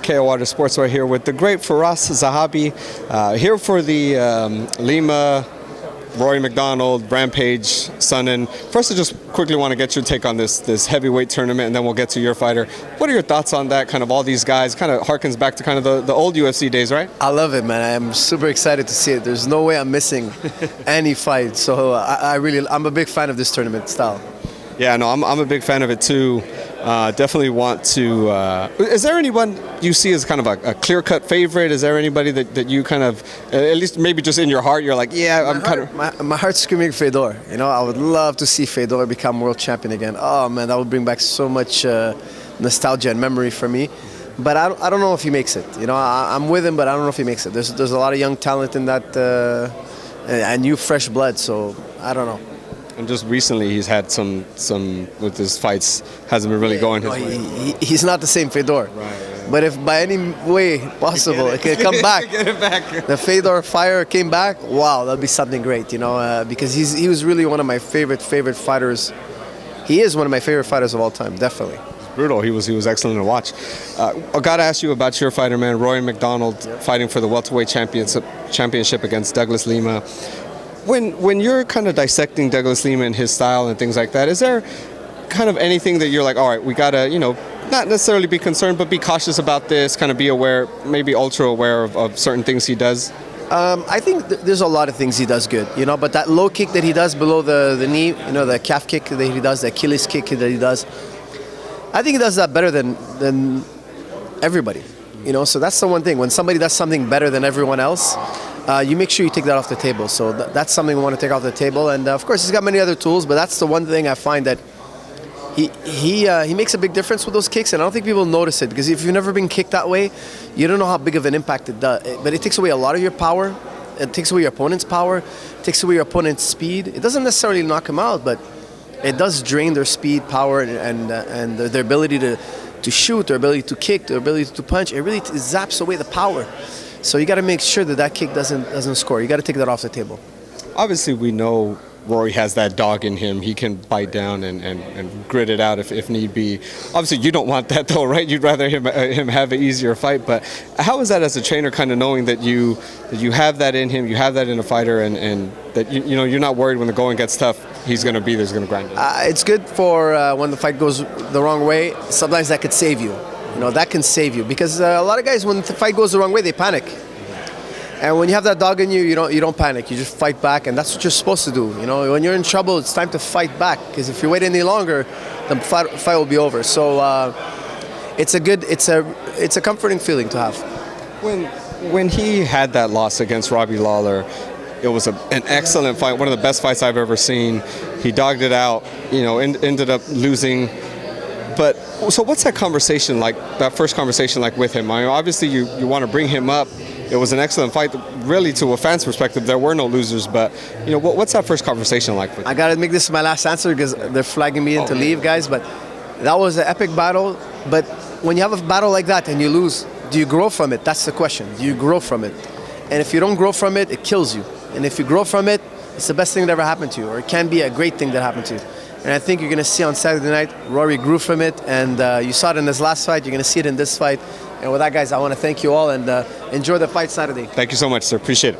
KO Water Sportswear here with the great Firas Zahabi, here for the Lima, Rory MacDonald, Rampage, Sonnen. First, I just quickly want to get your take on this heavyweight tournament, and then we'll get to your fighter. What are your thoughts on that? Kind of all these guys, kind of harkens back to kind of the old UFC days, right? I love it, man. I'm super excited to see it. There's no way I'm missing any fight. So I'm a big fan of this tournament style. Yeah, no, I'm a big fan of it too. Definitely want to. Is there anyone you see as kind of a clear-cut favorite? Is there anybody that you kind of, at least maybe just in your heart, you're like, yeah, my heart's screaming Fedor. You know, I would love to see Fedor become world champion again. Oh man, that would bring back so much nostalgia and memory for me. But I don't know if he makes it. You know, I'm with him, but I don't know if he makes it. There's a lot of young talent in that, and new fresh blood. So I don't know. And just recently, he's had some with his fights, hasn't been really going his way. He's not the same Fedor. Right. But if by any way possible it can come back, get it back. The Fedor fire came back, wow, that'd be something great, you know, because he was really one of my favorite fighters. He is one of my favorite fighters of all time, definitely. Brutal. He was excellent to watch. I got to ask you about your fighter, man, Rory MacDonald, fighting for the welterweight championship against Douglas Lima. When you're kind of dissecting Douglas Lima and his style and things like that, is there kind of anything that you're like, all right, we got to, you know, not necessarily be concerned, but be cautious about this, kind of be aware, maybe ultra aware of certain things he does? I think there's a lot of things he does good, you know, but that low kick that he does below the knee, you know, the calf kick that he does, the Achilles kick that he does, I think he does that better than everybody, you know, so that's the one thing. When somebody does something better than everyone else, you make sure you take that off the table. So that's something we want to take off the table. And of course, he's got many other tools, but that's the one thing I find that he makes a big difference with those kicks. And I don't think people notice it, because if you've never been kicked that way, you don't know how big of an impact it does. But it takes away a lot of your power. It takes away your opponent's power. It takes away your opponent's speed. It doesn't necessarily knock them out, but it does drain their speed, power, and their ability to shoot, their ability to kick, their ability to punch. It really zaps away the power. So you got to make sure that kick doesn't score. You got to take that off the table. Obviously, we know Rory has that dog in him. He can bite down and grit it out if need be. Obviously, you don't want that though, right? You'd rather him have an easier fight. But how is that as a trainer, kind of knowing that you have that in him, you have that in a fighter, and that you know you're not worried when the going gets tough, he's going to be there, he's going to grind it. It's good for when the fight goes the wrong way. Sometimes that could save you. You know, that can save you, because a lot of guys, when the fight goes the wrong way, they panic. And when you have that dog in you, you don't panic. You just fight back, and that's what you're supposed to do. You know, when you're in trouble, it's time to fight back, because if you wait any longer, the fight will be over. So it's a comforting feeling to have. When he had that loss against Robbie Lawler, it was an excellent fight, one of the best fights I've ever seen. He dogged it out, you know, ended up losing. But so what's that conversation like, that first conversation like with him? I mean, obviously you want to bring him up. It was an excellent fight. Really, to a fan's perspective, there were no losers. But, you know, what's that first conversation like with him? I got to make this my last answer, because they're flagging me in to leave, guys. But that was an epic battle. But when you have a battle like that and you lose, do you grow from it? That's the question. Do you grow from it? And if you don't grow from it, it kills you. And if you grow from it, it's the best thing that ever happened to you, or it can be a great thing that happened to you. And I think you're going to see on Saturday night, Rory grew from it, and you saw it in his last fight. You're going to see it in this fight. And with that, guys, I want to thank you all, and enjoy the fight Saturday. Thank you so much, sir. Appreciate it.